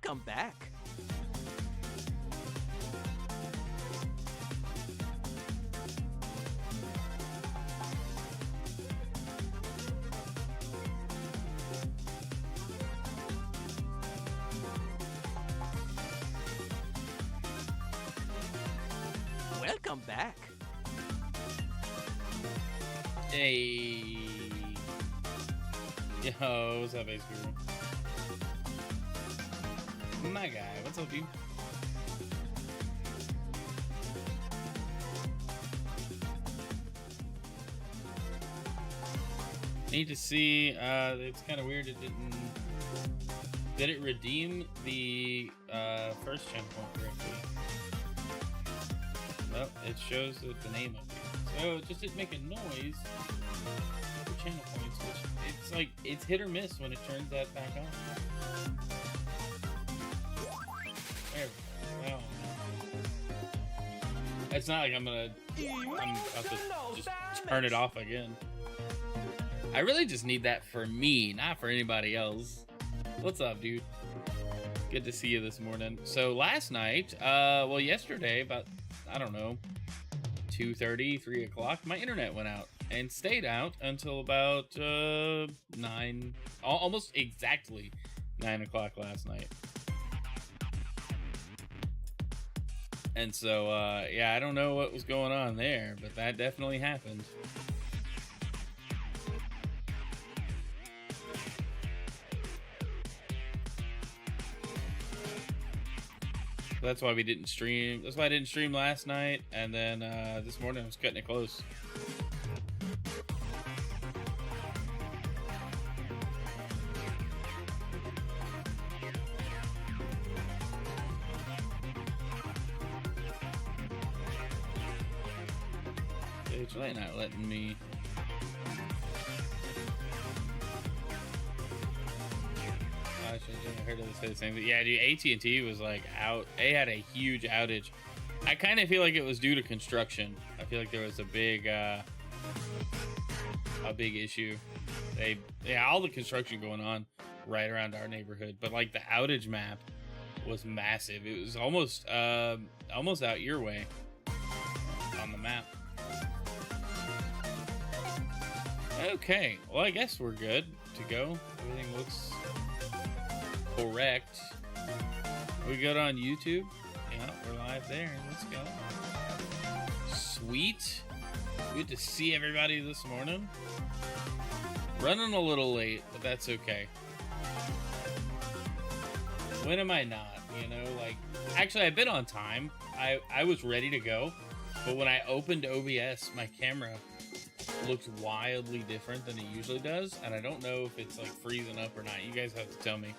Welcome back. Welcome back. Hey. Yo, what's up, Ace Guru? My guy, what's up, you? Need to see, it's kind of weird it didn't... Did it redeem the first channel point correctly? Well, it shows the name of it. So it just didn't make a noise for channel points, which it's like, it's hit or miss when it turns that back on. There we go. Well, it's not like I'm about to just turn it off again. I really just need that for me, not for anybody else. What's up, dude? Good to see you this morning. So last night, well, yesterday, about, I don't know, 2:30, 3 o'clock, my internet went out and stayed out until about 9, almost exactly 9 o'clock last night. And so, yeah, I don't know what was going on there, but that definitely happened. That's why we didn't stream. That's why I didn't stream last night, and then this morning I was cutting it close. It's really not letting me. I heard it say the same thing. Yeah, dude, AT&T was like out. They had a huge outage. I kind of feel like it was due to construction. I feel like there was a big issue. All the construction going on right around our neighborhood, but like the outage map was massive. It was almost out your way on the map. Okay, well, I guess we're good to go. Everything looks correct. We good on YouTube? Yeah, we're live there. Let's go. Sweet. Good to see everybody this morning. Running a little late, but that's okay. When am I not? You know, like, actually, I've been on time. I was ready to go, but when I opened OBS, my camera looks wildly different than it usually does, and I don't know if it's like freezing up or not. You guys have to tell me.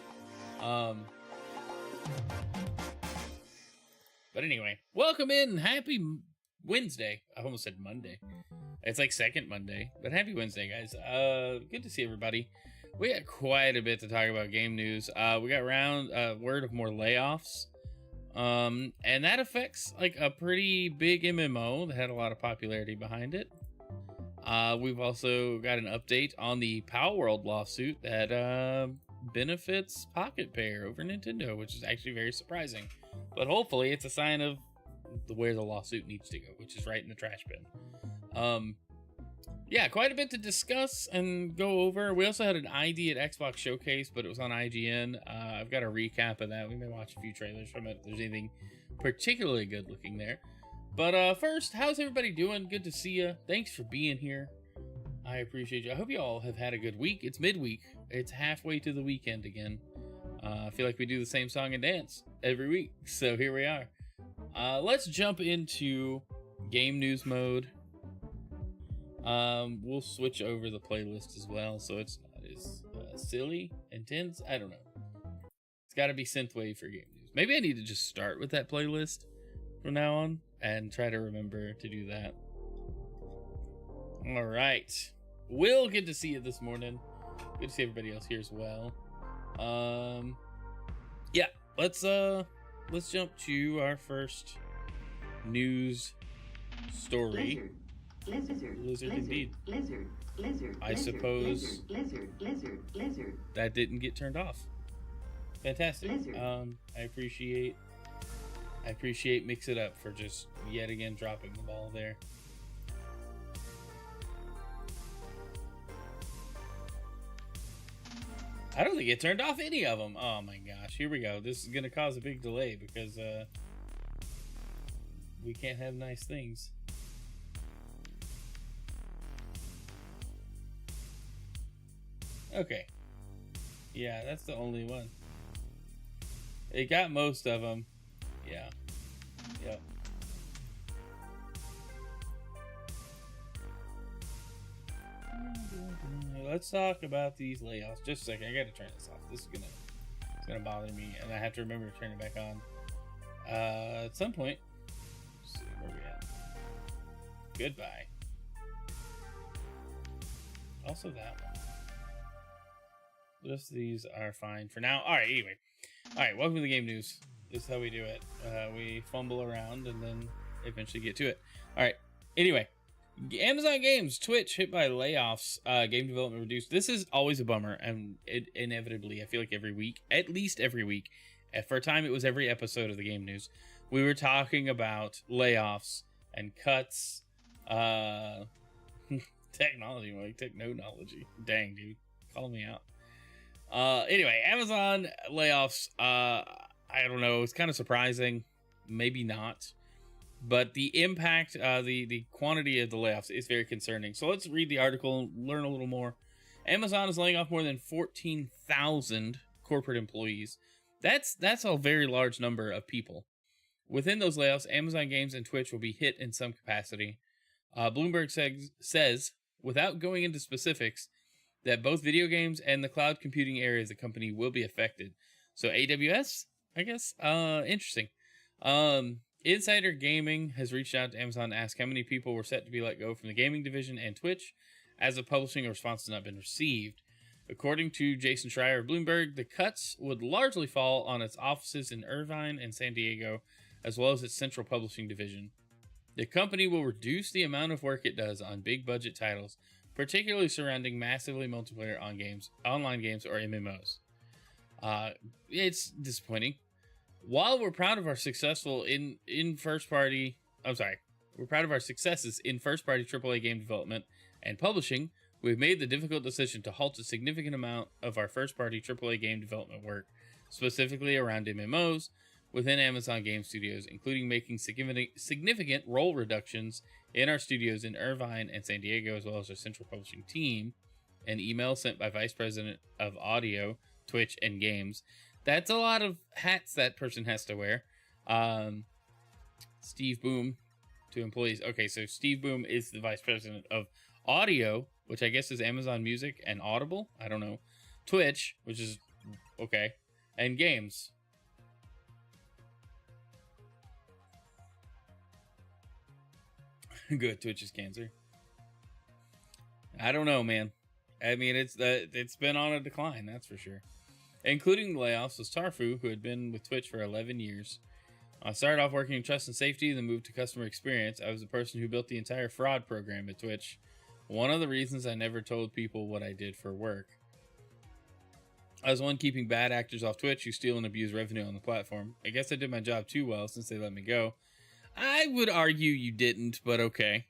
But anyway, welcome in. Happy Wednesday. I almost said Monday. It's like second Monday, but happy Wednesday, guys. Good to see everybody. We got quite a bit to talk about game news. We got word of more layoffs. And that affects like a pretty big MMO that had a lot of popularity behind it. We've also got an update on the Palworld lawsuit that benefits Pocket Pair over Nintendo, which is actually very surprising. But hopefully it's a sign of where the lawsuit needs to go, which is right in the trash bin. Yeah, quite a bit to discuss and go over. We also had an ID at Xbox Showcase, but it was on IGN. I've got a recap of that. We may watch a few trailers from it if there's anything particularly good looking there. But first, how's everybody doing? Good to see you. Thanks for being here. I appreciate you. I hope you all have had a good week. It's midweek. It's halfway to the weekend again. I feel like we do the same song and dance every week. So here we are. Let's jump into game news mode. We'll switch over the playlist as well, so it's not as silly, intense. I don't know. It's got to be synthwave for game news. Maybe I need to just start with that playlist from now on and try to remember to do that. All right. Will, good to see you this morning. Good to see everybody else here as well. Yeah, let's jump to our first news story. Lizard indeed. Lizard. I suppose Lizard. that didn't get turned off. fantastic. I appreciate Mix It Up for just yet again dropping the ball there. I don't think it turned off any of them. Oh my gosh, here we go. This is gonna cause a big delay because we can't have nice things. Okay. Yeah, that's the only one. It got most of them. Yeah. Yep. Let's talk about these layoffs. Just a second. I gotta turn this off. This is gonna bother me, and I have to remember to turn it back on. At some point. Let's see where we at. Goodbye. Also that one. The rest of these are fine for now. Alright, anyway. Alright, welcome to the game news. This is how we do it. We fumble around and then eventually get to it. Alright, anyway. Amazon Games, Twitch hit by layoffs, game development reduced. This is always a bummer, and it inevitably, I feel like every week, at least every week, for a time it was every episode of the game news, we were talking about layoffs and cuts, technology. Dang, dude, call me out. Anyway, Amazon layoffs, I don't know, it's kind of surprising, maybe not. But the impact, the quantity of the layoffs is very concerning. So let's read the article and learn a little more. Amazon is laying off more than 14,000 corporate employees. That's a very large number of people. Within those layoffs, Amazon Games and Twitch will be hit in some capacity. Bloomberg says, without going into specifics, that both video games and the cloud computing areas of the company will be affected. So AWS, I guess, interesting. Insider Gaming has reached out to Amazon to ask how many people were set to be let go from the gaming division and Twitch. As of publishing, a response has not been received. According to Jason Schreier of Bloomberg, the cuts would largely fall on its offices in Irvine and San Diego, as well as its central publishing division. The company will reduce the amount of work it does on big budget titles, particularly surrounding massively multiplayer online games or MMOs. It's disappointing. While we're proud of our successes in first-party AAA game development and publishing, we've made the difficult decision to halt a significant amount of our first-party AAA game development work, specifically around MMOs, within Amazon Game Studios, including making significant role reductions in our studios in Irvine and San Diego, as well as our central publishing team. An email sent by Vice President of Audio, Twitch, and Games. That's a lot of hats that person has to wear. Steve Boom to employees. Okay, so Steve Boom is the Vice President of Audio, which I guess is Amazon Music and Audible. I don't know. Twitch, which is okay. And Games. Good, Twitch is cancer. I don't know, man. I mean, it's been on a decline, that's for sure. Including the layoffs was Tarfu, who had been with Twitch for 11 years. I started off working in trust and safety, then moved to customer experience. I was the person who built the entire fraud program at Twitch. One of the reasons I never told people what I did for work. I was the one keeping bad actors off Twitch who steal and abuse revenue on the platform. I guess I did my job too well since they let me go. I would argue you didn't, but okay.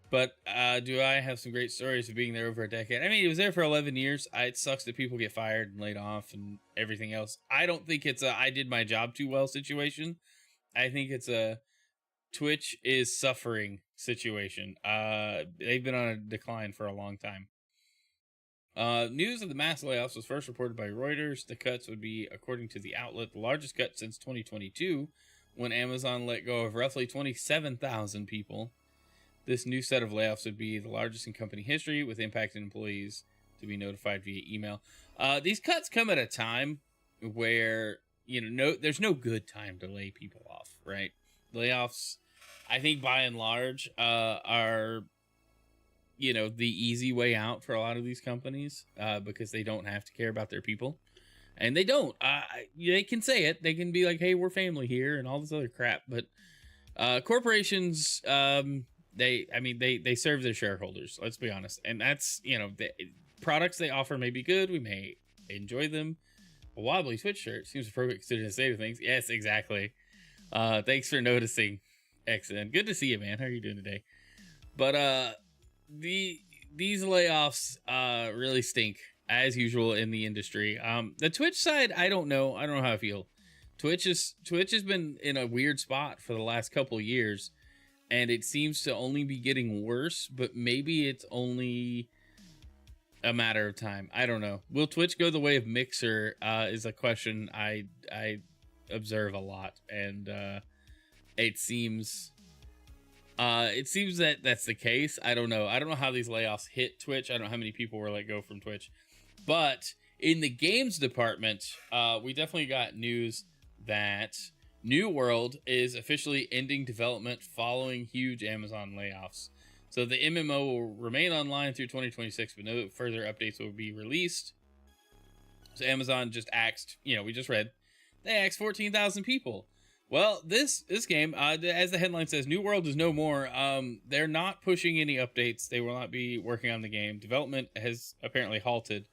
But do I have some great stories of being there over a decade? I mean, it was there for 11 years. It sucks that people get fired and laid off and everything else. I don't think it's a I did my job too well situation. I think it's a Twitch is suffering situation. They've been on a decline for a long time. News of the mass layoffs was first reported by Reuters. The cuts would be, according to the outlet, the largest cut since 2022, when Amazon let go of roughly 27,000 people. This new set of layoffs would be the largest in company history, with impacted employees to be notified via email. These cuts come at a time where, there's no good time to lay people off, right? Layoffs, I think by and large, are, the easy way out for a lot of these companies, because they don't have to care about their people. And they don't. They can say it. They can be like, hey, we're family here and all this other crap. But corporations... They serve their shareholders, let's be honest. And that's, the products they offer may be good. We may enjoy them. A wobbly Twitch shirt seems appropriate considering the state of things. Yes, exactly. Thanks for noticing, XN. Good to see you, man. How are you doing today? But these layoffs really stink as usual in the industry. The Twitch side, I don't know how I feel. Twitch has been in a weird spot for the last couple of years, and it seems to only be getting worse, but maybe it's only a matter of time. I don't know. Will Twitch go the way of Mixer is a question I observe a lot, and it seems that that's the case. I don't know how these layoffs hit Twitch. I don't know how many people were let go from Twitch, but in the games department, we definitely got news that New World is officially ending development following huge Amazon layoffs. So the MMO will remain online through 2026, but no further updates will be released. So Amazon just axed, we just read, they axed 14,000 people. Well, this game, as the headline says, New World is no more. They're not pushing any updates. They will not be working on the game. Development has apparently halted.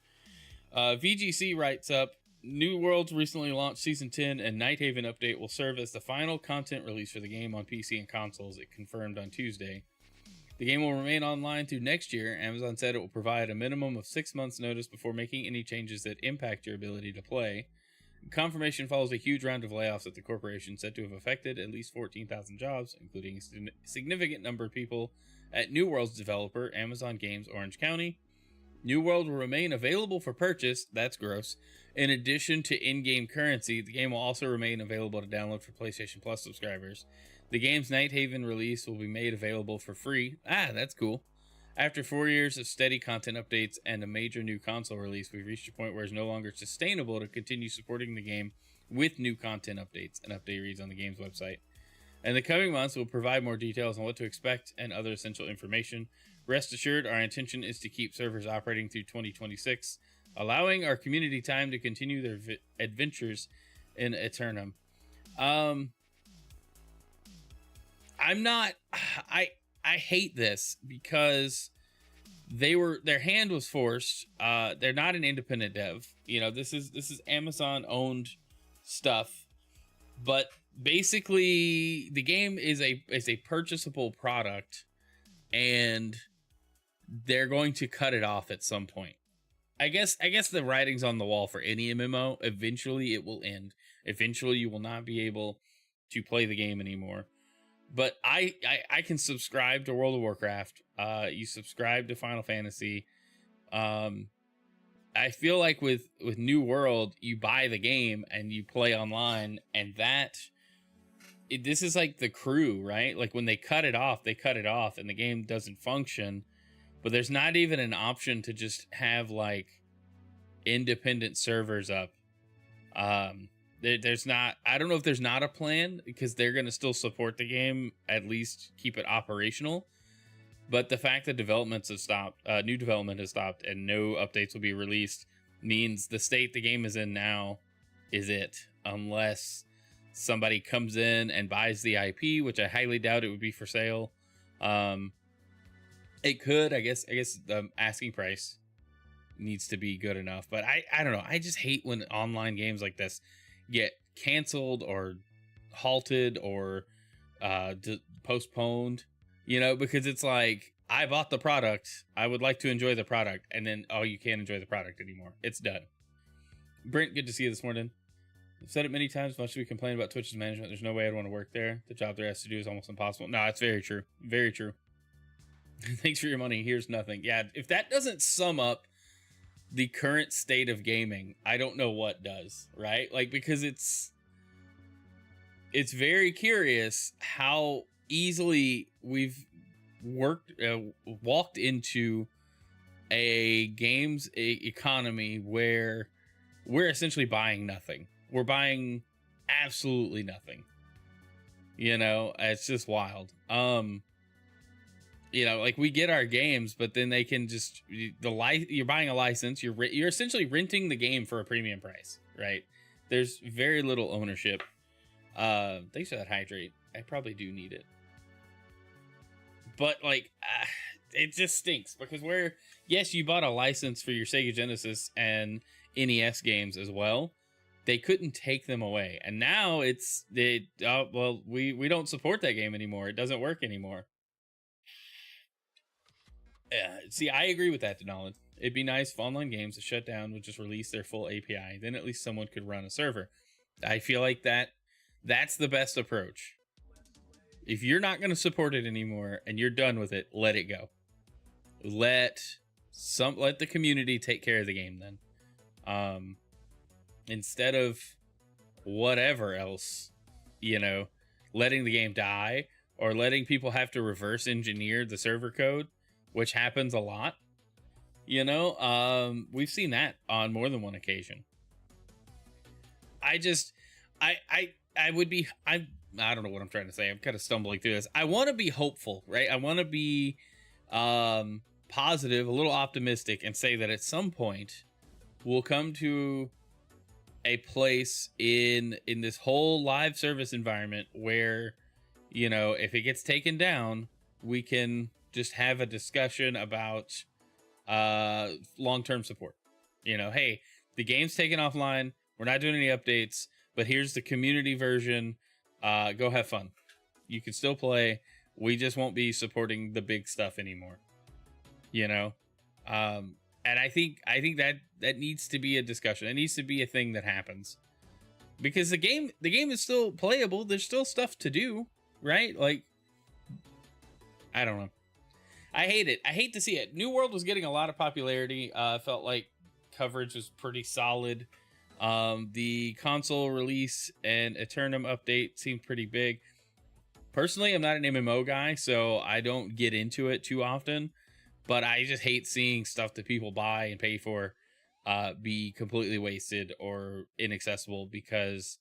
VGC writes up, New World's recently launched Season 10 and Nighthaven update will serve as the final content release for the game on PC and consoles, it confirmed on Tuesday. The game will remain online through next year. Amazon said it will provide a minimum of 6 months notice before making any changes that impact your ability to play. Confirmation follows a huge round of layoffs at the corporation, said to have affected at least 14,000 jobs, including a significant number of people at New World's developer, Amazon Games Orange County. New World will remain available for purchase, that's gross. In addition to in-game currency, the game will also remain available to download for PlayStation Plus subscribers. The game's Nighthaven release will be made available for free. That's cool. After 4 years of steady content updates and a major new console release, we've reached a point where it's no longer sustainable to continue supporting the game with new content updates, an update reads on the game's website. In the coming months, we'll provide more details on what to expect and other essential information. Rest assured, our intention is to keep servers operating through 2026, allowing our community time to continue their adventures in Eternum. I hate this because their hand was forced. They're not an independent dev. This is Amazon owned stuff, but basically the game is a purchasable product, and they're going to cut it off at some point. I guess the writing's on the wall for any MMO. Eventually it will end. Eventually you will not be able to play the game anymore. But I can subscribe to World of Warcraft. You subscribe to Final Fantasy. I feel like with New World, you buy the game and you play online, and this is like the crew, right? Like when they cut it off, and the game doesn't function. But there's not even an option to just have like independent servers up. There's not. I don't know if there's not a plan, because they're going to still support the game, at least keep it operational. But the fact that developments have stopped, new development has stopped, and no updates will be released means the state the game is in now is it, unless somebody comes in and buys the IP, which I highly doubt it would be for sale. It could, I guess the asking price needs to be good enough, but I don't know. I just hate when online games like this get canceled or halted or postponed, because it's like, I bought the product, I would like to enjoy the product, and then, you can't enjoy the product anymore. It's done. Brent, good to see you this morning. I've said it many times, much as we complain about Twitch's management, there's no way I'd want to work there. The job they're asked to do is almost impossible. No, it's very true. Very true. Thanks for your money. Here's nothing. Yeah, if that doesn't sum up the current state of gaming, I don't know what does, right? Like, because it's very curious how easily we've walked into a games economy where we're essentially buying nothing. We're buying absolutely nothing. It's just wild. Like, we get our games, but then they can just you're buying a license. You're essentially renting the game for a premium price, right? There's very little ownership. Thanks for that hydrate. I probably do need it, but like, it just stinks because yes, you bought a license for your Sega Genesis and NES games as well, they couldn't take them away. And now it's we don't support that game anymore. It doesn't work anymore. Yeah, see, I agree with that, Denolin. It'd be nice if online games that shut down would just release their full API. Then at least someone could run a server. I feel like that's the best approach. If you're not going to support it anymore and you're done with it, let it go. Let the community take care of the game then. Instead of whatever else, letting the game die or letting people have to reverse engineer the server code, which happens a lot. We've seen that on more than one occasion. I don't know what I'm trying to say. I'm kind of stumbling through this. I want to be hopeful, right? I want to be positive, a little optimistic, and say that at some point we'll come to a place in this whole live service environment where, if it gets taken down, we can just have a discussion about long-term support. Hey, the game's taken offline. We're not doing any updates, but here's the community version. Go have fun. You can still play. We just won't be supporting the big stuff anymore. And I think that needs to be a discussion. It needs to be a thing that happens, because the game is still playable. There's still stuff to do, right? Like, I don't know. I hate it. I hate to see it. New World was getting a lot of popularity. Felt like coverage was pretty solid. The console release and Eternum update seemed pretty big. Personally, I'm not an MMO guy, so I don't get into it too often, but I just hate seeing stuff that people buy and pay for be completely wasted or inaccessible because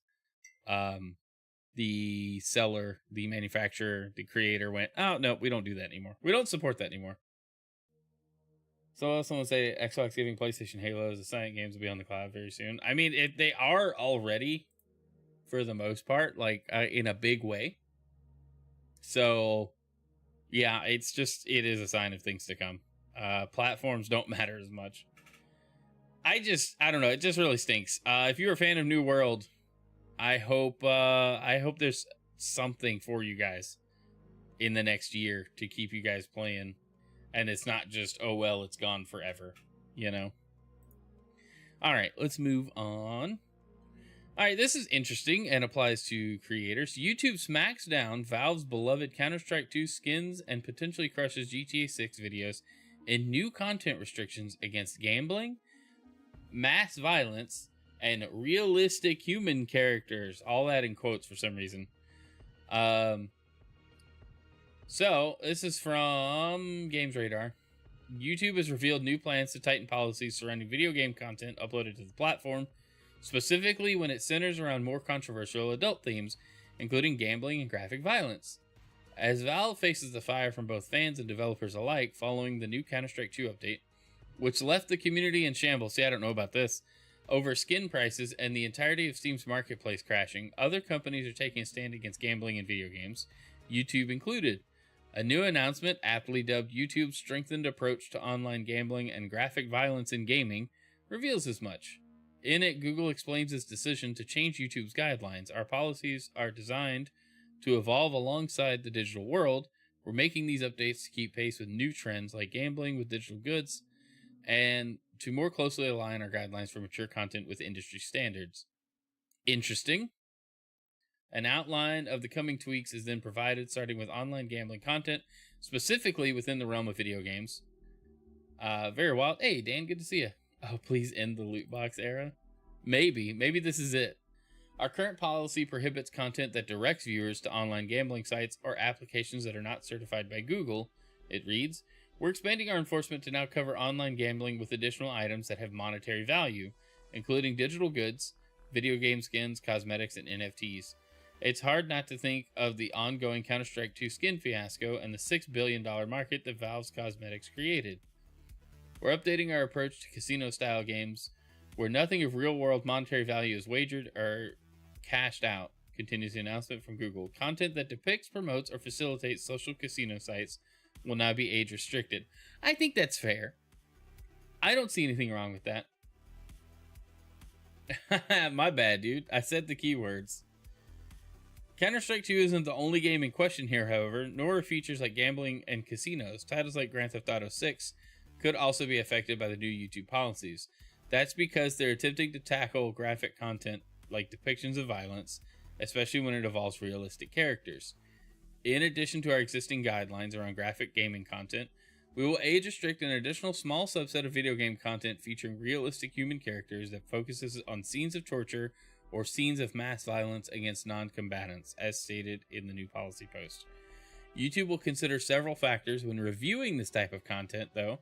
the seller, the manufacturer, the creator went, oh, no, we don't do that anymore. We don't support that anymore. So someone say Xbox giving PlayStation Halo as a silent games will be on the cloud very soon. I mean, they are already, for the most part, like in a big way. So, yeah, it is a sign of things to come. Platforms don't matter as much. I don't know. It just really stinks. If you're a fan of New World, I hope there's something for you guys in the next year to keep you guys playing. And it's not just, oh, well, it's gone forever, All right, let's move on. All right, this is interesting and applies to creators. YouTube smacks down Valve's beloved Counter-Strike 2 skins and potentially crushes GTA 6 videos in new content restrictions against gambling, mass violence, and realistic human characters. All that in quotes for some reason. So, this is from Games Radar. YouTube has revealed new plans to tighten policies surrounding video game content uploaded to the platform, specifically when it centers around more controversial adult themes, including gambling and graphic violence. As Valve faces the fire from both fans and developers alike following the new Counter-Strike 2 update, which left the community in shambles, see, I don't know about this, over skin prices and the entirety of Steam's marketplace crashing, other companies are taking a stand against gambling in video games, YouTube included. A new announcement, aptly dubbed YouTube's strengthened approach to online gambling and graphic violence in gaming, reveals as much. In it, Google explains its decision to change YouTube's guidelines. Our policies are designed to evolve alongside the digital world. We're making these updates to keep pace with new trends like gambling with digital goods and to more closely align our guidelines for mature content with industry standards. Interesting. An outline of the coming tweaks is then provided, starting with online gambling content, specifically within the realm of video games. Very wild. Hey, Dan, good to see you. Oh, please end the loot box era. Maybe this is it. Our current policy prohibits content that directs viewers to online gambling sites or applications that are not certified by Google. It reads, we're expanding our enforcement to now cover online gambling with additional items that have monetary value, including digital goods, video game skins, cosmetics, and NFTs. It's hard not to think of the ongoing Counter-Strike 2 skin fiasco and the $6 billion market that Valve's cosmetics created. We're updating our approach to casino-style games where nothing of real-world monetary value is wagered or cashed out, continues the announcement from Google. Content that depicts, promotes, or facilitates social casino sites will now be age-restricted. I think that's fair. I don't see anything wrong with that. My bad, dude. I said the keywords. Counter-Strike 2 isn't the only game in question here, however, nor are features like gambling and casinos. Titles like Grand Theft Auto 6 could also be affected by the new YouTube policies. That's because they're attempting to tackle graphic content like depictions of violence, especially when it involves realistic characters. In addition to our existing guidelines around graphic gaming content, we will age restrict an additional small subset of video game content featuring realistic human characters that focuses on scenes of torture or scenes of mass violence against non-combatants, as stated in the new policy post. YouTube will consider several factors when reviewing this type of content, though,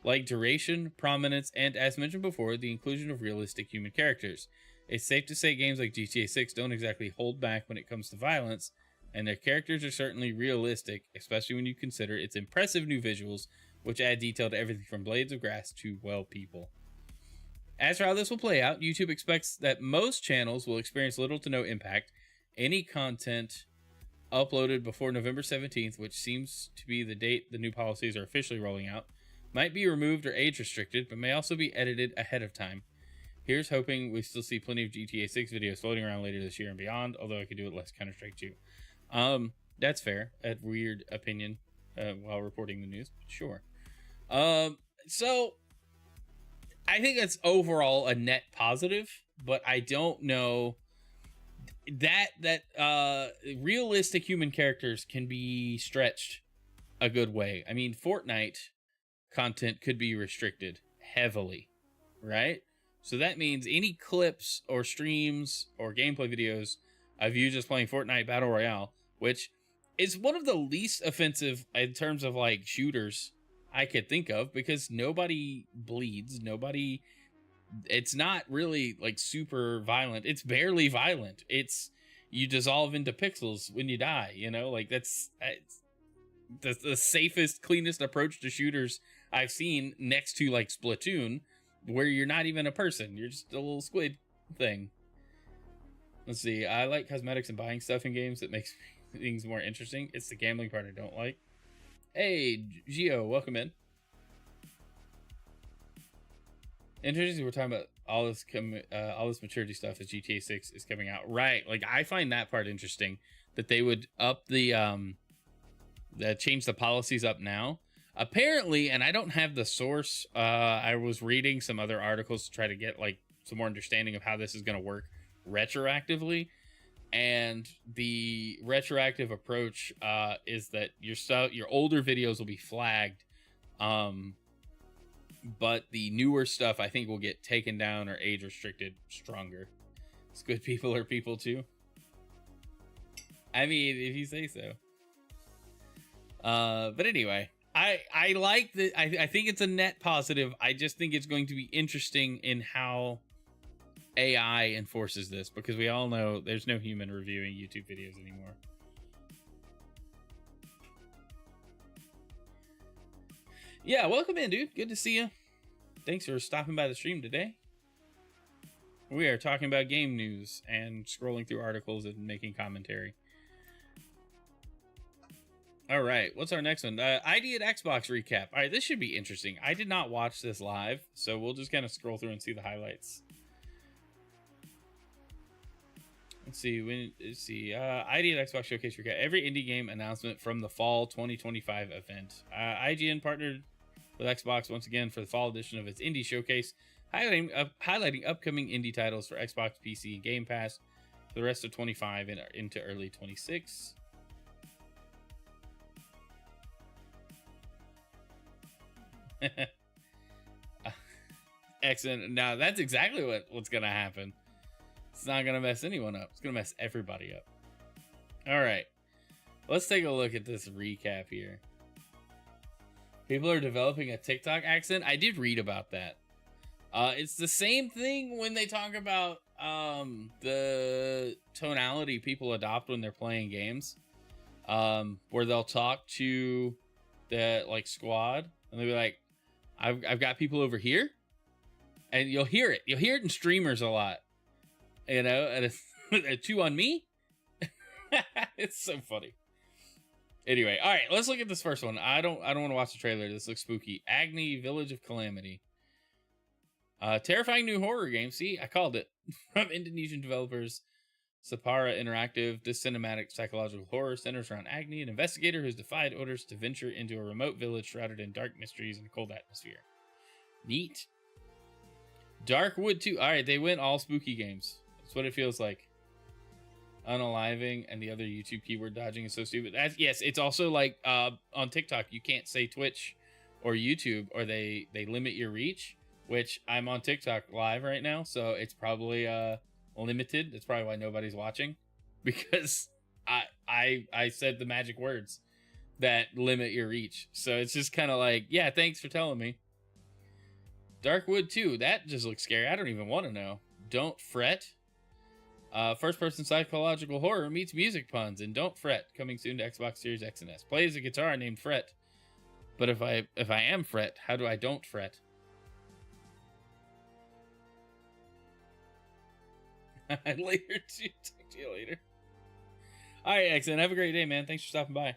like duration, prominence, and, as mentioned before, the inclusion of realistic human characters. It's safe to say games like GTA 6 don't exactly hold back when it comes to violence, and their characters are certainly realistic, especially when you consider its impressive new visuals, which add detail to everything from blades of grass to, well, people. As for how this will play out, YouTube expects that most channels will experience little to no impact. Any content uploaded before November 17th, which seems to be the date the new policies are officially rolling out, might be removed or age restricted, but may also be edited ahead of time. Here's hoping we still see plenty of GTA 6 videos floating around later this year and beyond, although I could do it less Counter-Strike 2. That's fair. A weird opinion while reporting the news, but sure. So I think that's overall a net positive, but I don't know that realistic human characters can be stretched a good way. I mean, Fortnite content could be restricted heavily, right? So that means any clips or streams or gameplay videos of you just playing Fortnite Battle Royale, which is one of the least offensive in terms of like shooters I could think of, because nobody bleeds, it's not really like super violent. It's barely violent. It's, you dissolve into pixels when you die, you know, like that's the safest, cleanest approach to shooters I've seen, next to like Splatoon, where you're not even a person, you're just a little squid thing. Let's see, I like cosmetics and buying stuff in games that makes things more interesting. It's the gambling part I don't like. Hey, Gio, welcome in. Interesting, we're talking about all this maturity stuff as GTA 6 is coming out. Right, like I find that part interesting, that they would up the change the policies up now. Apparently, and I don't have the source, I was reading some other articles to try to get like some more understanding of how this is going to work retroactively. And the retroactive approach is that your older videos will be flagged, but the newer stuff I think will get taken down or age restricted stronger. It's good people are people too. I mean, if you say so. But anyway, I like that. I think it's a net positive. I just think it's going to be interesting in how AI enforces this, because we all know there's no human reviewing YouTube videos anymore. Yeah, welcome in, dude. Good to see you. Thanks for stopping by the stream today. We are talking about game news and scrolling through articles and making commentary. All right, what's our next one? ID at Xbox recap. All right, this should be interesting. I did not watch this live, so we'll just kind of scroll through and see the highlights. Let's see. ID at Xbox Showcase recap. Every indie game announcement from the fall 2025 event. IGN partnered with Xbox once again for the fall edition of its indie showcase, highlighting upcoming indie titles for Xbox, PC, and Game Pass for the rest of 25 and into early 26. Excellent. Now that's exactly what's gonna happen. It's not gonna mess anyone up. It's gonna mess everybody up. All right, let's take a look at this recap here. People are developing a TikTok accent. I did read about that. It's the same thing when they talk about the tonality people adopt when they're playing games, where they'll talk to the like squad and they'll be like, I've got people over here, and you'll hear it in streamers a lot, you know, and it's a 2 on me. It's so funny. Anyway, all right, let's look at this first one. I don't want to watch the trailer. This looks spooky. Agni, Village of Calamity. Terrifying new horror game. See, I called it. From Indonesian developers Sapara Interactive, this cinematic psychological horror centers around Agni, an investigator who's defied orders to venture into a remote village shrouded in dark mysteries and a cold atmosphere. Neat. Darkwood 2. All right, they went all spooky games. That's what it feels like. Unaliving and the other YouTube keyword dodging is so stupid. Yes, it's also like on TikTok, you can't say Twitch or YouTube or they limit your reach, which I'm on TikTok live right now, so it's probably limited. That's probably why nobody's watching, because I said the magic words that limit your reach. So it's just kind of like, yeah, thanks for telling me. Darkwood 2, that just looks scary. I don't even want to know. Don't Fret. First-person psychological horror meets music puns, and Don't Fret, coming soon to Xbox Series X and S. Plays a guitar named Fret, but if I am Fret, how do I don't fret? Later, too. Talk to you later. All right, excellent. Have a great day, man. Thanks for stopping by.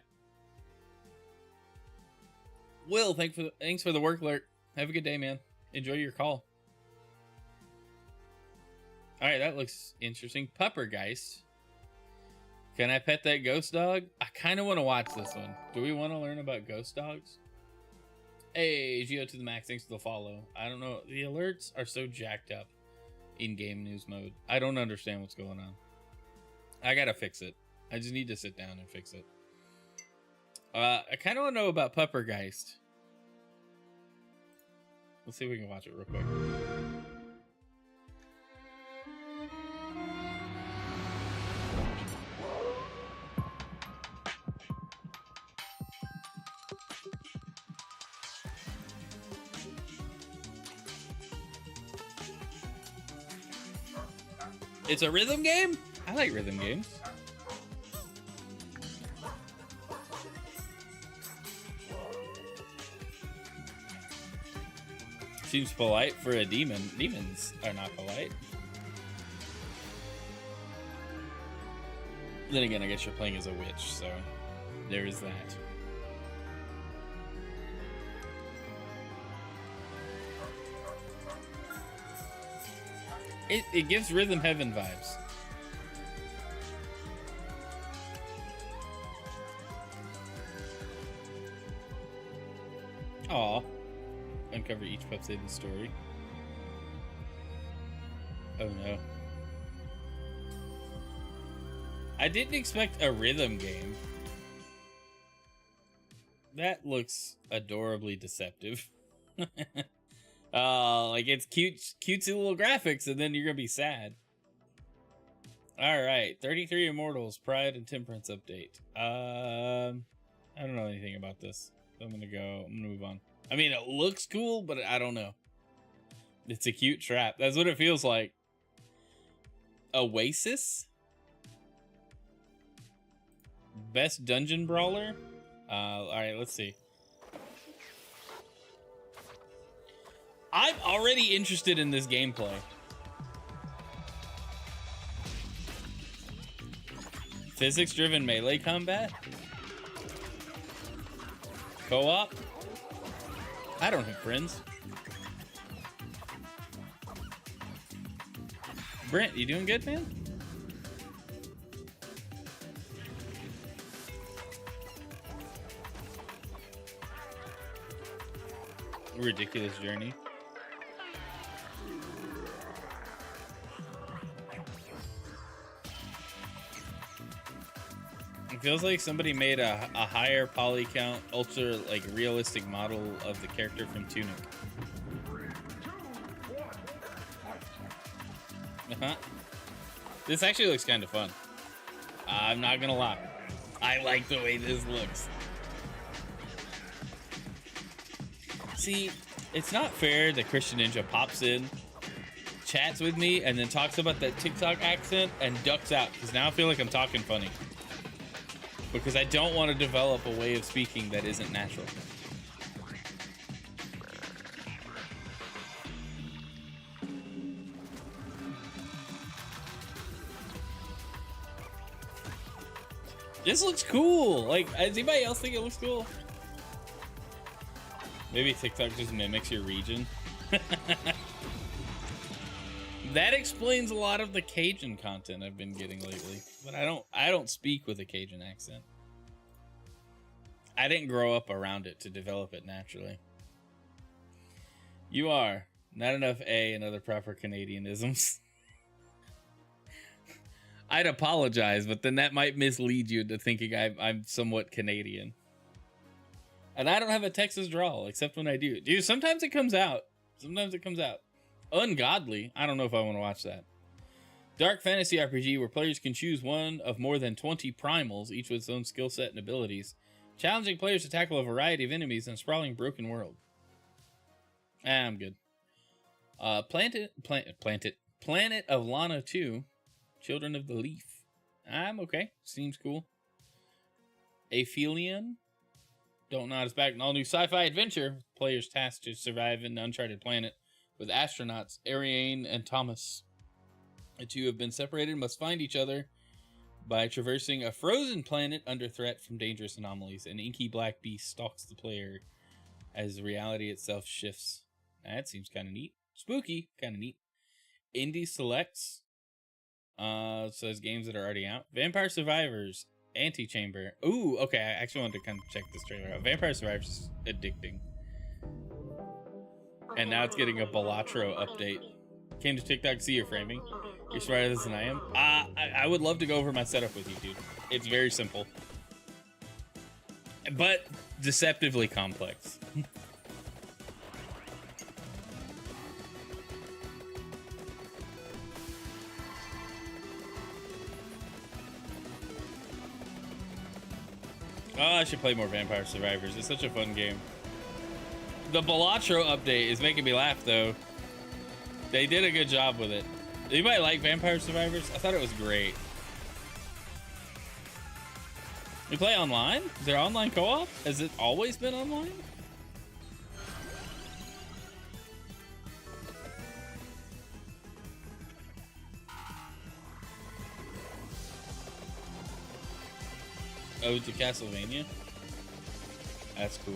Will, thanks for the work alert. Have a good day, man. Enjoy your call. All right, that looks interesting. Puppergeist. Can I pet that ghost dog? I kind of want to watch this one. Do we want to learn about ghost dogs? Hey, Geo to the max. Thanks for the follow. I don't know. The alerts are so jacked up in game news mode. I don't understand what's going on. I got to fix it. I just need to sit down and fix it. I kind of want to know about Puppergeist. Let's see if we can watch it real quick. It's a rhythm game? I like rhythm games. Seems polite for a demon. Demons are not polite. Then again, I guess you're playing as a witch, so there is that. It gives Rhythm Heaven vibes. Aw. Uncover each Pepsi in the story. Oh no. I didn't expect a rhythm game. That looks adorably deceptive. Like it's cutesy little graphics, and then you're gonna be sad. All right, 33 Immortals Pride and Temperance update. I don't know anything about this. So I'm gonna move on. I mean, it looks cool, but I don't know. It's a cute trap. That's what it feels like. Oasis? Best dungeon brawler? All right, let's see. I'm already interested in this gameplay. Physics-driven melee combat? Co-op? I don't have friends. Brent, you doing good, man? Ridiculous journey. It feels like somebody made a higher poly count, ultra like realistic model of the character from Tunic. This actually looks kind of fun. I'm not gonna lie. I like the way this looks. See, it's not fair that Christian Ninja pops in, chats with me, and then talks about that TikTok accent and ducks out, because now I feel like I'm talking funny. Because I don't want to develop a way of speaking that isn't natural. This looks cool. Like, does anybody else think it looks cool? Maybe TikTok just mimics your region. That explains a lot of the Cajun content I've been getting lately. But I don't speak with a Cajun accent. I didn't grow up around it to develop it naturally. You are. Not enough A and other proper Canadianisms. I'd apologize, but then that might mislead you into thinking I'm somewhat Canadian. And I don't have a Texas drawl, except when I do. Dude, sometimes it comes out. Sometimes it comes out. Ungodly. I don't know if I want to watch that. Dark fantasy RPG where players can choose one of more than 20 primals, each with its own skill set and abilities, challenging players to tackle a variety of enemies in a sprawling broken world. I'm good. Planet of Lana 2, Children of the Leaf. I'm okay. Seems cool. Aphelion. Don't know how it's back. An all-new sci-fi adventure. Players tasked to survive an uncharted planet with astronauts Ariane and Thomas. The two have been separated and must find each other by traversing a frozen planet under threat from dangerous anomalies. An inky black beast stalks the player as reality itself shifts. That seems kind of neat. Spooky. Kind of neat. Indie selects. Says games that are already out. Vampire Survivors. Antichamber. Ooh, okay. I actually wanted to kind of check this trailer out. Vampire Survivors is addicting. And now it's getting a Balatro update. Came to TikTok to see your framing. You're smarter than I am. I would love to go over my setup with you, dude. It's very simple. But deceptively complex. Oh, I should play more Vampire Survivors. It's such a fun game. The Balatro update is making me laugh, though. They did a good job with it. Anybody like Vampire Survivors? I thought it was great. You play online? Is there online co-op? Has it always been online? Ode to Castlevania? That's cool.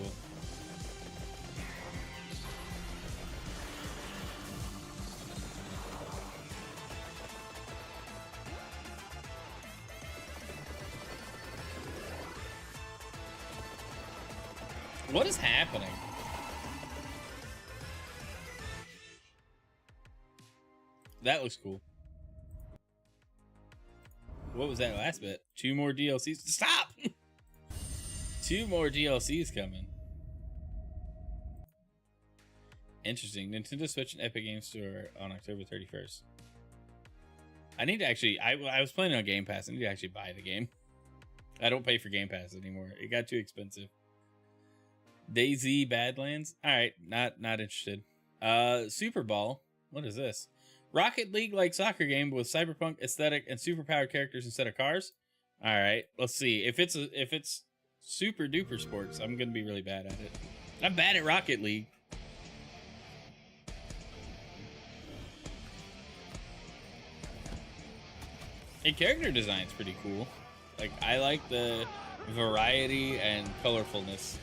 What is happening? That looks cool. What was that last bit? 2 more DLCs. Stop! 2 more DLCs coming. Interesting. Nintendo Switch and Epic Games Store on October 31st. I need to actually... I was planning on Game Pass. I need to actually buy the game. I don't pay for Game Pass anymore. It got too expensive. DayZ Badlands. Alright, not interested. Super Ball. What is this? Rocket League like soccer game with cyberpunk aesthetic and superpowered characters instead of cars. Alright, let's see. If it's super duper sports, I'm gonna be really bad at it. I'm bad at Rocket League. And character design's pretty cool. Like, I like the variety and colorfulness.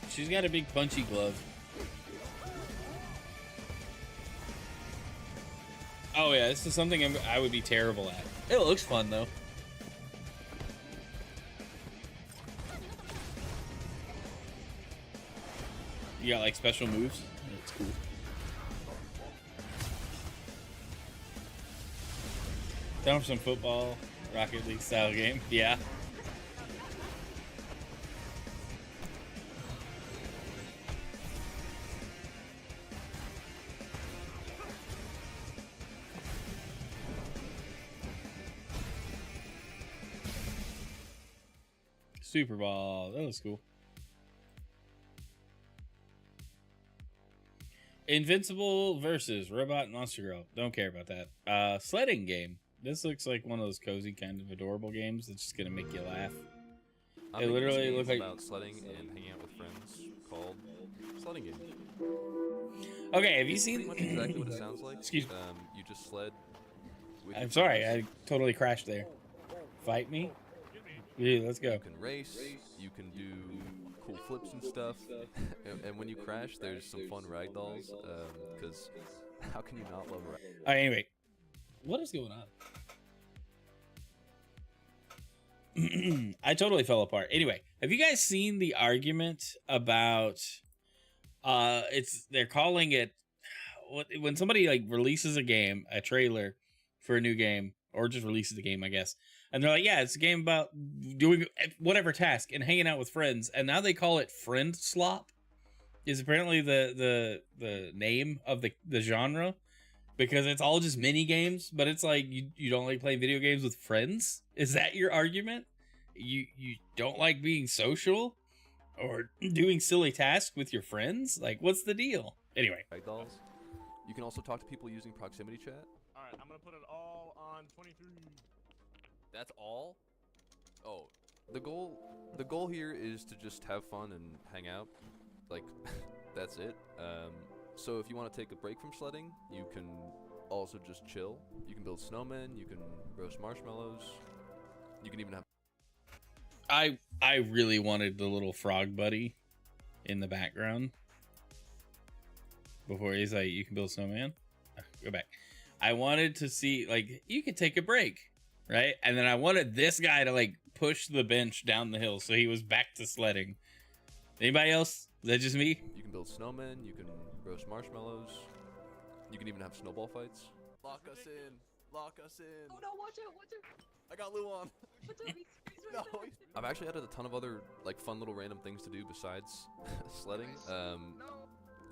She's got a big punchy glove. Oh yeah, this is something I would be terrible at. It looks fun though. You got like special moves? That's cool. Down for some football, Rocket League style game. Yeah. Super Ball. That was cool. Invincible versus Robot and Monster Girl. Don't care about that. Sledding game. This looks like one of those cozy kind of adorable games that's just gonna make you laugh. It literally looks like about sledding and hanging out with friends called Sledding Game. Okay, have you seen? Pretty much exactly what it sounds like. Excuse me. You just sled with I'm your sorry, friends. I totally crashed there. Fight me? Yeah, let's go. You can race, you can do cool flips and stuff, and when you crash, there's some fun ragdolls, because how can you not love rag? All right, anyway, what is going on? I totally fell apart. Anyway, have you guys seen the argument about they're calling it when somebody like releases a game, a trailer for a new game, or just releases the game, I guess, and they're like, yeah, it's a game about doing whatever task and hanging out with friends, and now they call it friend slop. Is apparently the name of the genre, because it's all just mini games, but it's like you don't like playing video games with friends? Is that your argument? You don't like being social or doing silly tasks with your friends? Like, what's the deal? Anyway, Ragdolls. You can also talk to people using proximity chat. All right, I'm gonna put it all on 23. That's all? Oh, the goal here is to just have fun and hang out. Like, that's it. So if you want to take a break from sledding, you can also just chill. You can build snowmen, you can roast marshmallows, you can even have... I really wanted the little frog buddy in the background before he's like, you can build snowman. Go back. I wanted to see, like, you could take a break, right? And then I wanted this guy to like push the bench down the hill so he was back to sledding. Anybody else? Is that just me? You can build snowmen, you can roast marshmallows, you can even have snowball fights. Lock us in! Lock us in! Oh no, watch out, watch out! I got Lou on! Watch out, he's No, right there. I've actually added a ton of other like fun little random things to do besides sledding. No.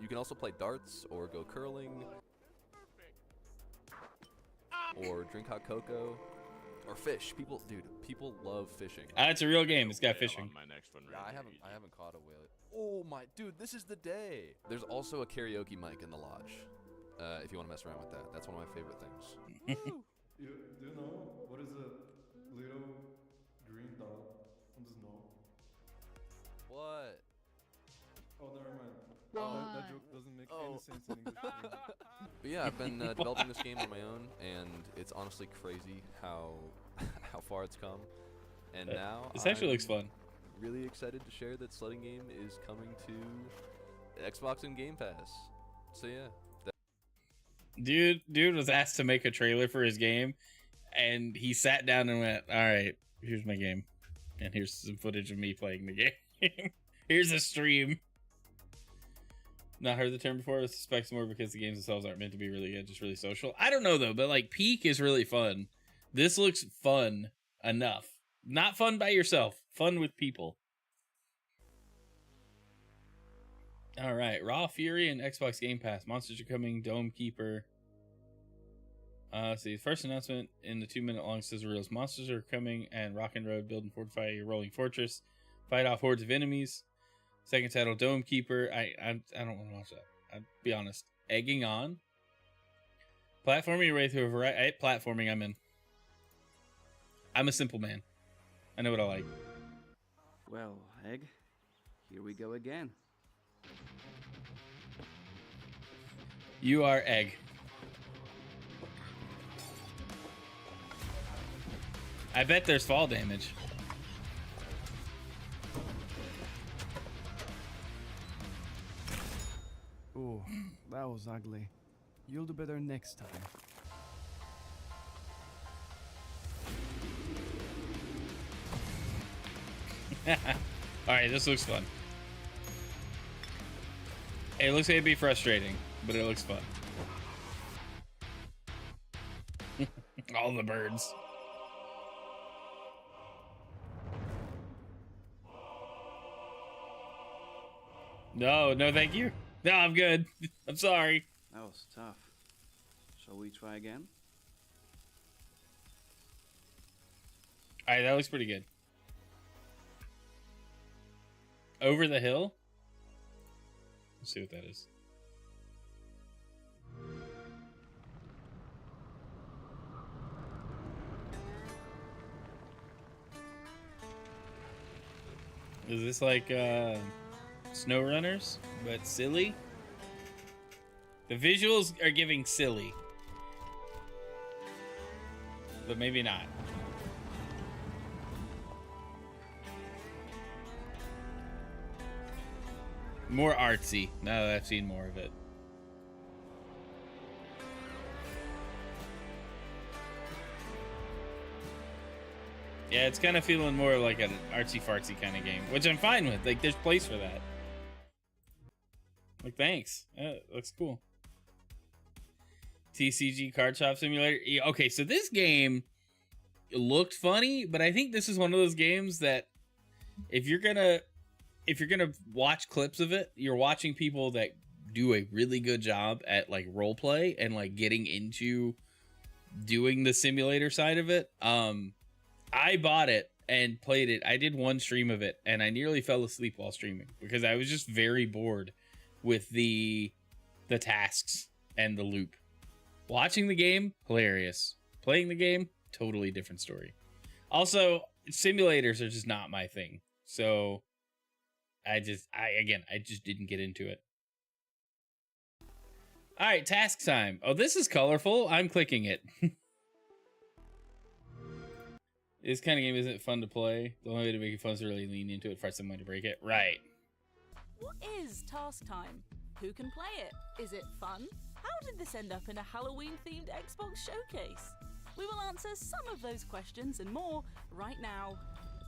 You can also play darts or go curling or drink hot cocoa or fish. People love fishing. It's a real game. It's got fishing. My next one. Yeah, I haven't caught a whale. Oh my dude, this is the day. There's also a karaoke mic in the lodge. If you want to mess around with that, that's one of my favorite things. Do you know what is a little green dot on the snow? What? Oh, never mind. Why? That joke doesn't make any sense in English. But yeah, I've been developing this game on my own, and it's honestly crazy how far it's come. And now This actually looks fun. Really excited to share that sledding game is coming to Xbox and Game Pass. So yeah. Dude was asked to make a trailer for his game, and he sat down and went, all right, here's my game, and here's some footage of me playing the game. Here's a stream. Not heard the term before. I suspect more because the games themselves aren't meant to be really good, just really social. I don't know though, but like Peak is really fun. This looks fun enough. Not fun by yourself, fun with people. All right, Raw Fury and Xbox Game Pass. Monsters are coming. Dome Keeper. See, first announcement in the 2-minute long sizzle reels. Monsters are coming and Rock and Road, build and fortify your rolling fortress. Fight off hordes of enemies. Second title, Dome Keeper. I don't want to watch that. I'll be honest. Egging on. Platforming your way through a variety. Platforming, I'm in. I'm a simple man. I know what I like. Well, Egg, here we go again. You are Egg. I bet there's fall damage. Oh, that was ugly. You'll do better next time. Alright, this looks fun. It looks like it'd be frustrating, but it looks fun. All the birds. No, thank you. No, I'm good. I'm sorry. That was tough. Shall we try again? Alright, that looks pretty good. Over the hill? Let's see what that is. Is this like Snow Runners, but silly? The visuals are giving silly. but maybe not. More artsy, now that I've seen more of it. Yeah, it's kind of feeling more like an artsy-fartsy kind of game, which I'm fine with. Like, there's place for that. Like, thanks. Looks cool. TCG Card Shop Simulator. Yeah, okay, so this game looked funny, but I think this is one of those games that if you're gonna watch clips of it, you're watching people that do a really good job at like role play and like getting into doing the simulator side of it. I bought it and played it. I did one stream of it and I nearly fell asleep while streaming because I was just very bored with the tasks and the loop. Watching the game, hilarious. Playing the game, totally different story. Also, simulators are just not my thing. So I just didn't get into it. All right, task time. Oh, this is colorful. I'm clicking it. This kind of game isn't fun to play. The only way to make it fun is to really lean into it, find someone to break it. Right. What is task time? Who can play it? Is it fun? How did this end up in a Halloween-themed Xbox showcase? We will answer some of those questions and more right now.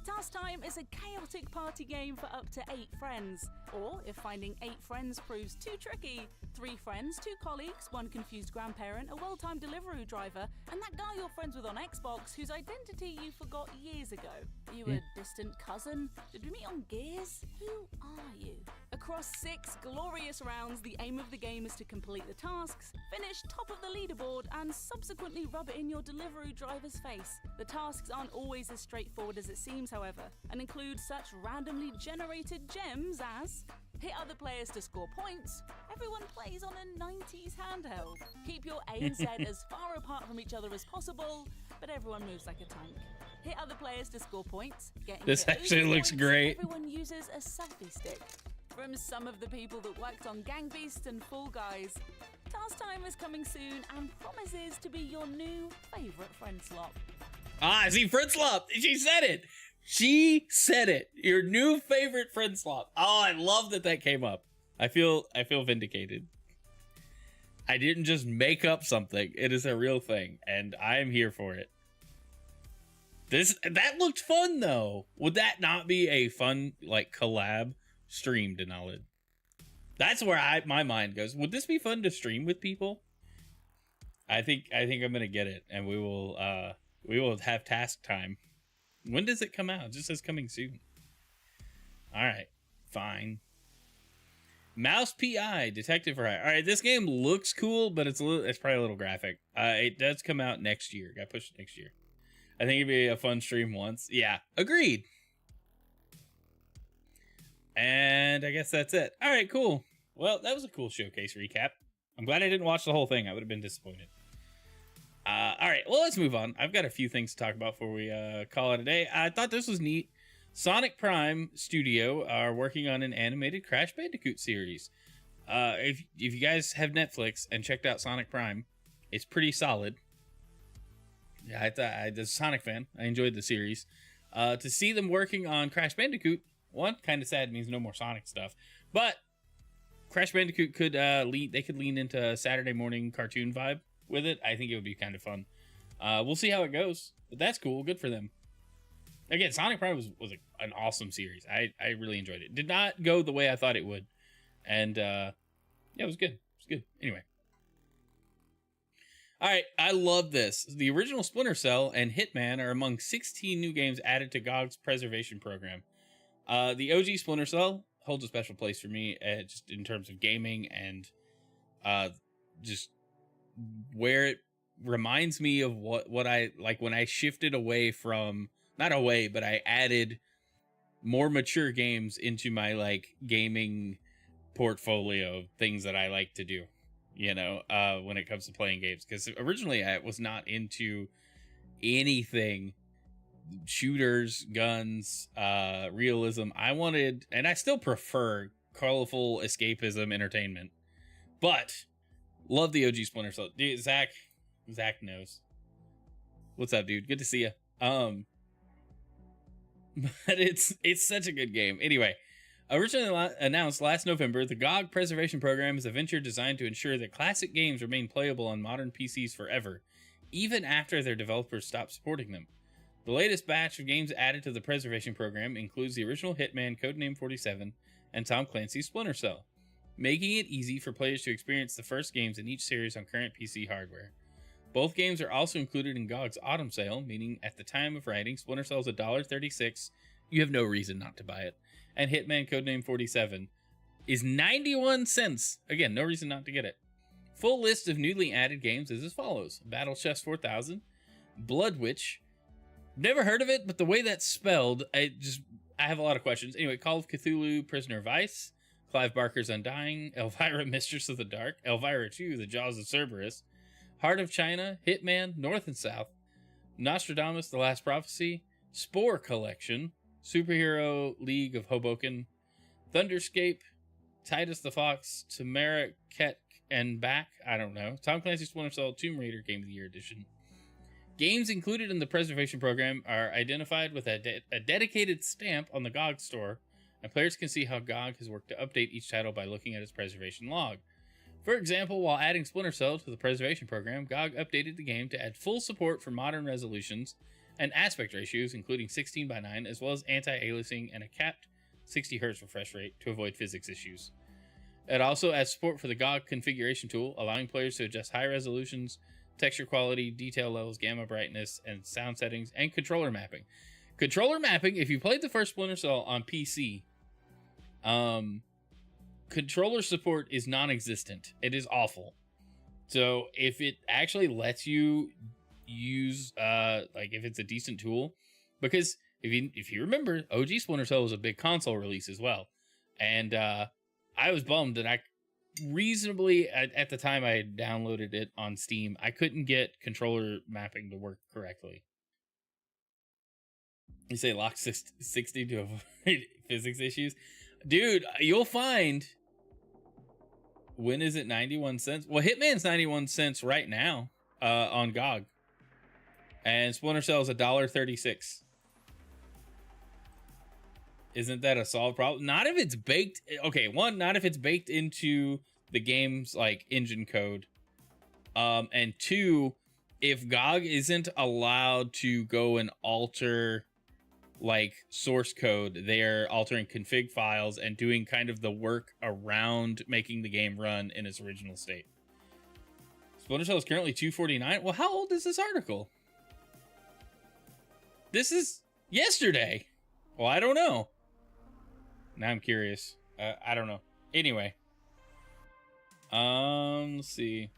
Task Time is a chaotic party game for up to 8 friends. Or, if finding 8 friends proves too tricky, 3 friends, 2 colleagues, 1 confused grandparent, a well-timed delivery driver, and that guy you're friends with on Xbox whose identity you forgot years ago. Are you a distant cousin? Did we meet on Gears? Who are you? Across 6 glorious rounds, the aim of the game is to complete the tasks, finish top of the leaderboard, and subsequently rub it in your delivery driver's face. The tasks aren't always as straightforward as it seems, however, and include such randomly generated gems as hit other players to score points. Everyone plays on a 90s handheld. Keep your A and Z as far apart from each other as possible, but everyone moves like a tank. Hit other players to score points. This actually looks great. Everyone uses a selfie stick. From some of the people that worked on Gang Beasts and Fall Guys, Task Time is coming soon and promises to be your new favourite friend slot. Ah, see, friend slot. She said it. She said it. Your new favorite friend slot. Oh, I love that came up. I feel vindicated. I didn't just make up something. It is a real thing, and I am here for it. That looked fun though. Would that not be a fun like collab stream, Denalid? That's where my mind goes. Would this be fun to stream with people? I think I'm gonna get it, and we will have task time. When does it come out? It just says coming soon. All right, fine. Mouse PI Detective for Hire. All right, this game looks cool, but it's probably a little graphic. It does come out next year. Got pushed next year. I think it'd be a fun stream once. Yeah, agreed. And I guess that's it. All right, cool. Well, that was a cool showcase recap. I'm glad I didn't watch the whole thing. I would have been disappointed. All right, well, let's move on. I've got a few things to talk about before we call it a day. I thought this was neat. Sonic Prime Studio are working on an animated Crash Bandicoot series. If you guys have Netflix and checked out Sonic Prime, it's pretty solid. Yeah, I was a Sonic fan. I enjoyed the series. To see them working on Crash Bandicoot, one, kind of sad, means no more Sonic stuff. But Crash Bandicoot could lean into a Saturday morning cartoon vibe with it. I think it would be kind of fun. We'll see how it goes, but that's cool. Good for them. Again, Sonic Prime was an awesome series. I really enjoyed it. Did not go the way I thought it would, and yeah, it was good. It was good. Anyway. All right, I love this. The original Splinter Cell and Hitman are among 16 new games added to GOG's preservation program. The OG Splinter Cell holds a special place for me, just in terms of gaming and just where it reminds me of what I like when I shifted away from, not away, but I added more mature games into my like gaming portfolio of things that I like to do. You know, when it comes to playing games, because originally I was not into anything shooters, guns, realism. I wanted, and I still prefer, colorful escapism entertainment, but love the OG Splinter Cell. Dude, Zach knows. What's up, dude? Good to see you. But it's such a good game. Anyway, originally announced last November, the GOG Preservation Program is a venture designed to ensure that classic games remain playable on modern PCs forever, even after their developers stop supporting them. The latest batch of games added to the Preservation Program includes the original Hitman Codename 47 and Tom Clancy's Splinter Cell, making it easy for players to experience the first games in each series on current PC hardware. Both games are also included in GOG's autumn sale, meaning at the time of writing, Splinter Cell is $1.36. You have no reason not to buy it. And Hitman Codename 47 is 91 cents. Again, no reason not to get it. Full list of newly added games is as follows. Battle Chess 4000, Blood Witch. Never heard of it, but the way that's spelled, I have a lot of questions. Anyway, Call of Cthulhu, Prisoner of Ice, Clive Barker's Undying, Elvira, Mistress of the Dark, Elvira 2, The Jaws of Cerberus, Heart of China, Hitman, North and South, Nostradamus, The Last Prophecy, Spore Collection, Superhero League of Hoboken, Thunderscape, Titus the Fox, Tamara Ket and Back, I don't know, Tom Clancy's Splinter Cell, Tomb Raider Game of the Year Edition. Games included in the preservation program are identified with a dedicated stamp on the GOG store, and players can see how GOG has worked to update each title by looking at its preservation log. For example, while adding Splinter Cell to the preservation program, GOG updated the game to add full support for modern resolutions and aspect ratios, including 16:9, as well as anti-aliasing and a capped 60 Hz refresh rate to avoid physics issues. It also adds support for the GOG configuration tool, allowing players to adjust high resolutions, texture quality, detail levels, gamma brightness, and sound settings, and controller mapping. Controller mapping, if you played the first Splinter Cell on PC, controller support is non-existent. It is awful. So if it actually lets you use if it's a decent tool, because if you remember, OG Splinter Cell was a big console release as well, and I was bummed that I reasonably at the time I had downloaded it on Steam, I couldn't get controller mapping to work correctly. You say lock 60 to avoid physics issues, dude. You'll find. When is it 91 cents? Well, Hitman's 91 cents right now on GOG. And Splinter Cell is $1.36. Isn't that a solved problem? Not if it's baked. Okay, one, not if it's baked into the game's like engine code. And two, if GOG isn't allowed to go and alter like source code, they're altering config files and doing kind of the work around making the game run in its original state. Splinter Cell is currently $2.49. Well, how old is this article? This is yesterday. Well, I don't know. Now I'm curious. I don't know. Anyway. Let's see.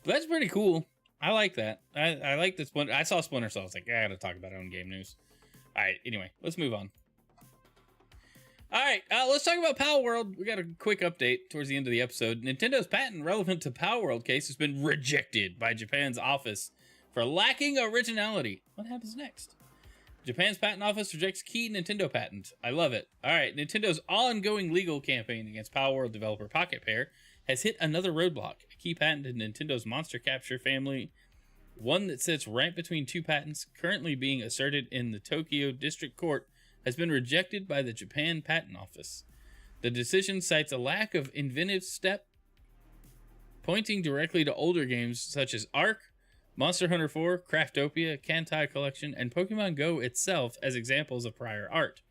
That's pretty cool. I like that. I like this one. I saw Splinter Cell. I was like, I gotta talk about it on game news. All right. Anyway, let's move on. All right. Let's talk about Palworld. We got a quick update towards the end of the episode. Nintendo's patent relevant to Palworld case has been rejected by Japan's office for lacking originality. What happens next? Japan's patent office rejects key Nintendo patent. I love it. All right. Nintendo's ongoing legal campaign against Palworld developer Pokopia has hit another roadblock. A key patent in Nintendo's Monster Capture family, one that sits right between two patents currently being asserted in the Tokyo District Court, has been rejected by the Japan Patent Office. The decision cites a lack of inventive step, pointing directly to older games such as Ark, Monster Hunter 4, Craftopia, Kantai Collection, and Pokemon Go itself as examples of prior art.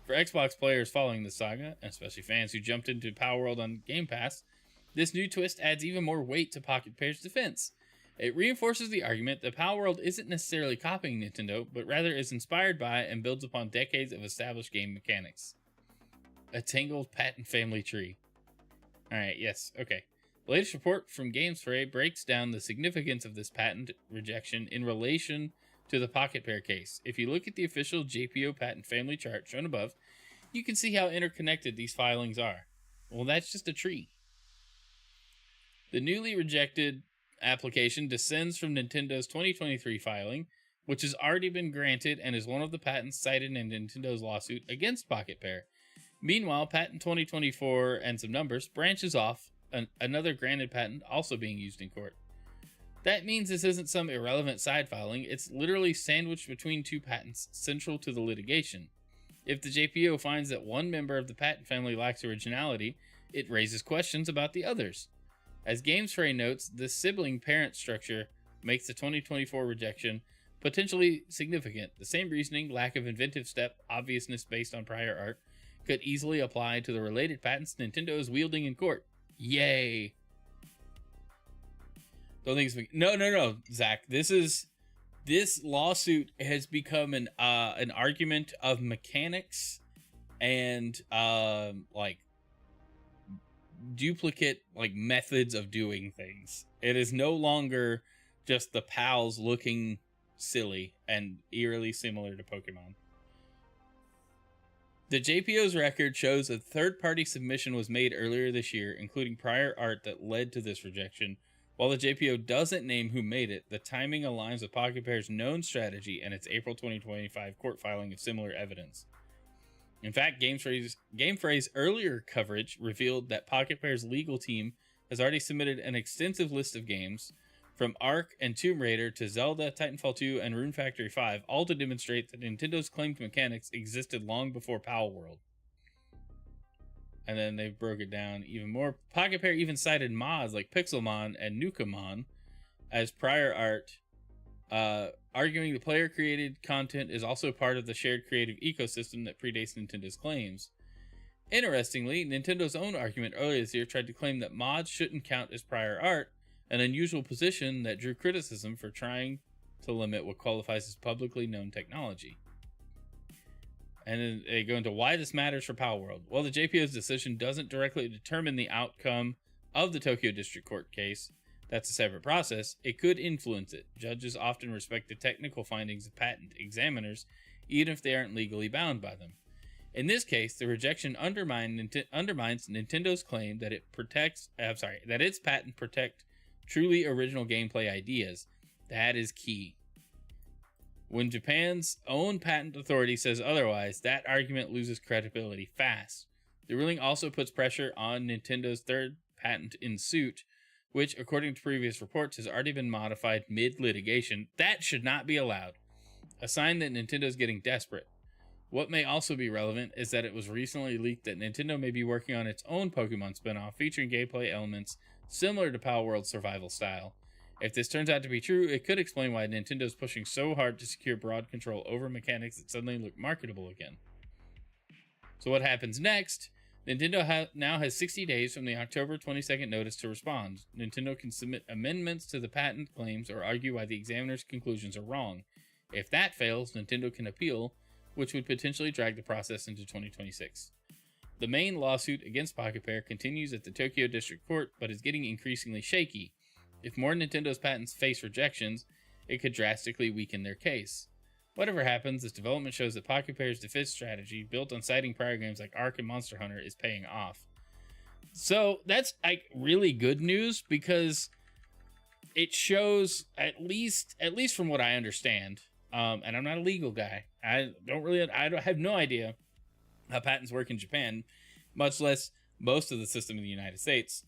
For Xbox players following the saga, especially fans who jumped into Palworld on Game Pass, this new twist adds even more weight to Pocketpair's defense. It reinforces the argument that Palworld isn't necessarily copying Nintendo, but rather is inspired by and builds upon decades of established game mechanics. A tangled patent family tree. Alright, yes, okay. The latest report from GameSpray breaks down the significance of this patent rejection in relation to the Pokopia case. If you look at the official JPO patent family chart shown above, you can see how interconnected these filings are. Well, that's just a tree. The newly rejected application descends from Nintendo's 2023 filing, which has already been granted and is one of the patents cited in Nintendo's lawsuit against Pokopia. Meanwhile, patent 2024 and some numbers branches off another granted patent also being used in court. That means this isn't some irrelevant side filing, it's literally sandwiched between two patents central to the litigation. If the JPO finds that one member of the patent family lacks originality, it raises questions about the others. As GamesFray notes, the sibling parent structure makes the 2024 rejection potentially significant. The same reasoning, lack of inventive step, obviousness based on prior art, could easily apply to the related patents Nintendo is wielding in court. Yay! Don't think it's no, Zach. This lawsuit has become an argument of mechanics and like duplicate like methods of doing things. It is no longer just the pals looking silly and eerily similar to Pokemon. The JPO's record shows a third-party submission was made earlier this year, including prior art that led to this rejection. While the JPO doesn't name who made it, the timing aligns with Pokepair's known strategy and its April 2025 court filing of similar evidence. In fact, GameFray's earlier coverage revealed that Pokepair's legal team has already submitted an extensive list of games, from Ark and Tomb Raider to Zelda, Titanfall 2, and Rune Factory 5, all to demonstrate that Nintendo's claimed mechanics existed long before Palworld. And then they broke it down even more. Pokepair even cited mods like Pixelmon and Nukamon as prior art, arguing the player-created content is also part of the shared creative ecosystem that predates Nintendo's claims. Interestingly, Nintendo's own argument earlier this year tried to claim that mods shouldn't count as prior art, an unusual position that drew criticism for trying to limit what qualifies as publicly known technology. And then they go into why this matters for Palworld. While the JPO's decision doesn't directly determine the outcome of the Tokyo District Court case, that's a separate process, it could influence it. Judges often respect the technical findings of patent examiners, even if they aren't legally bound by them. In this case, the rejection undermines Nintendo's claim that that its patent protect truly original gameplay ideas. That is key. When Japan's own patent authority says otherwise, that argument loses credibility fast. The ruling also puts pressure on Nintendo's third patent in suit, which, according to previous reports, has already been modified mid-litigation. That should not be allowed. A sign that Nintendo's getting desperate. What may also be relevant is that it was recently leaked that Nintendo may be working on its own Pokemon spin-off featuring gameplay elements similar to Palworld's survival style. If this turns out to be true, it could explain why Nintendo's pushing so hard to secure broad control over mechanics that suddenly look marketable again. So what happens next? Nintendo now has 60 days from the October 22nd notice to respond. Nintendo can submit amendments to the patent claims or argue why the examiner's conclusions are wrong. If that fails, Nintendo can appeal, which would potentially drag the process into 2026. The main lawsuit against Pokepair continues at the Tokyo District Court, but is getting increasingly shaky. If more Nintendo's patents face rejections, it could drastically weaken their case. Whatever happens, this development shows that Pokepair's defense strategy, built on citing prior games like Ark and Monster Hunter, is paying off. So that's like really good news, because it shows, at least from what I understand, and I'm not a legal guy, I have no idea how patents work in Japan, much less most of the system in the United States.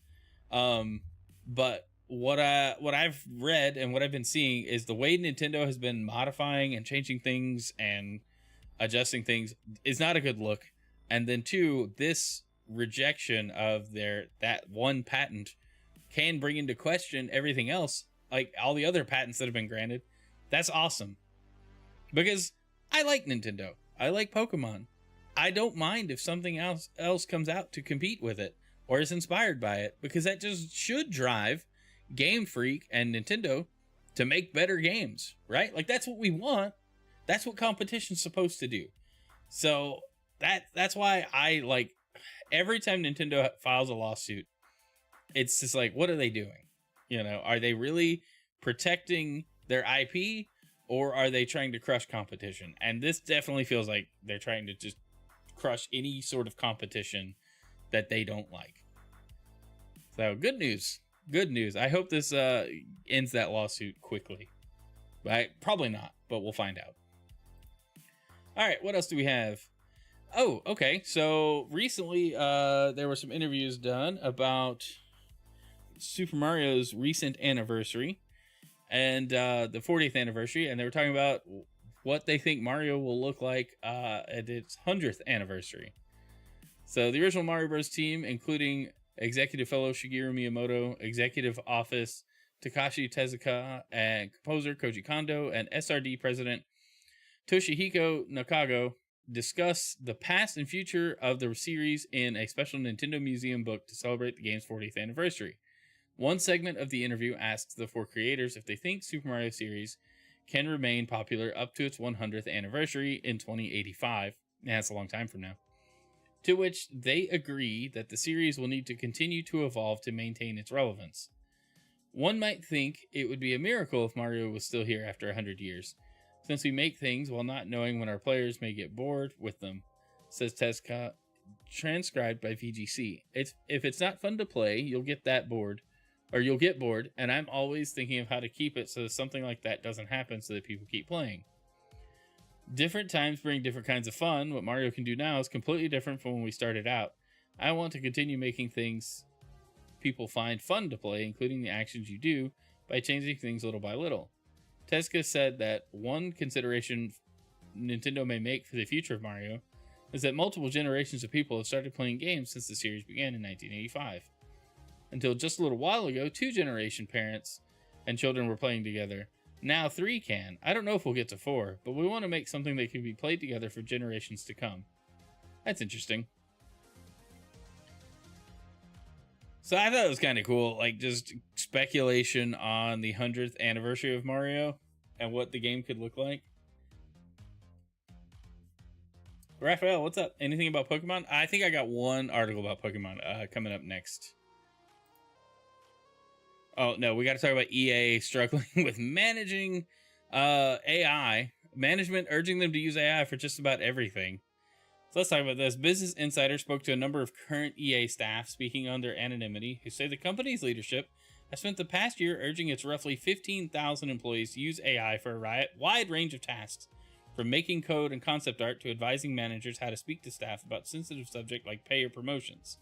But what I've read and what I've been seeing is the way Nintendo has been modifying and changing things and adjusting things is not a good look. And then two, this rejection of that one patent can bring into question everything else, like all the other patents that have been granted. That's awesome, because I like Nintendo. I like Pokemon. I don't mind if something else comes out to compete with it or is inspired by it, because that just should drive Game Freak and Nintendo to make better games, right? Like, that's what we want. That's what competition's supposed to do. So that's why I like every time Nintendo files a lawsuit, it's just like, what are they doing? You know, are they really protecting their IP, or are they trying to crush competition? And this definitely feels like they're trying to just crush any sort of competition that they don't like. So good news. I hope this ends that lawsuit quickly. Probably not, but we'll find out. All right, what else do we have? Oh, okay. So recently there were some interviews done about Super Mario's recent anniversary and the 40th anniversary, and they were talking about what they think Mario will look like at its 100th anniversary. So the original Mario Bros. Team, including executive fellow Shigeru Miyamoto, executive office Takashi Tezuka, and composer Koji Kondo, and SRD president Toshihiko Nakago, discuss the past and future of the series in a special Nintendo Museum book to celebrate the game's 40th anniversary. One segment of the interview asks the four creators if they think Super Mario series can remain popular up to its 100th anniversary in 2085. Yeah, that's a long time from now. To which they agree that the series will need to continue to evolve to maintain its relevance. One might think it would be a miracle if Mario was still here after 100 years, since we make things while not knowing when our players may get bored with them, says Tezuka, transcribed by VGC. If it's not fun to play, you'll get bored, and I'm always thinking of how to keep it so that something like that doesn't happen so that people keep playing. Different times bring different kinds of fun. What Mario can do now is completely different from when we started out. I want to continue making things people find fun to play, including the actions you do, by changing things little by little. Tezuka said that one consideration Nintendo may make for the future of Mario is that multiple generations of people have started playing games since the series began in 1985. Until just a little while ago, 2-generation parents and children were playing together. Now 3 can. I don't know if we'll get to 4, but we want to make something that can be played together for generations to come. That's interesting. So I thought it was kind of cool, like just speculation on the 100th anniversary of Mario and what the game could look like. Raphael, what's up? Anything about Pokemon? I think I got one article about Pokemon coming up next. Oh, no, we got to talk about EA struggling with managing AI. Management urging them to use AI for just about everything. So let's talk about this. Business Insider spoke to a number of current EA staff, speaking on their anonymity, who say the company's leadership has spent the past year urging its roughly 15,000 employees to use AI for a wide range of tasks, from making code and concept art to advising managers how to speak to staff about sensitive subjects like pay or promotions.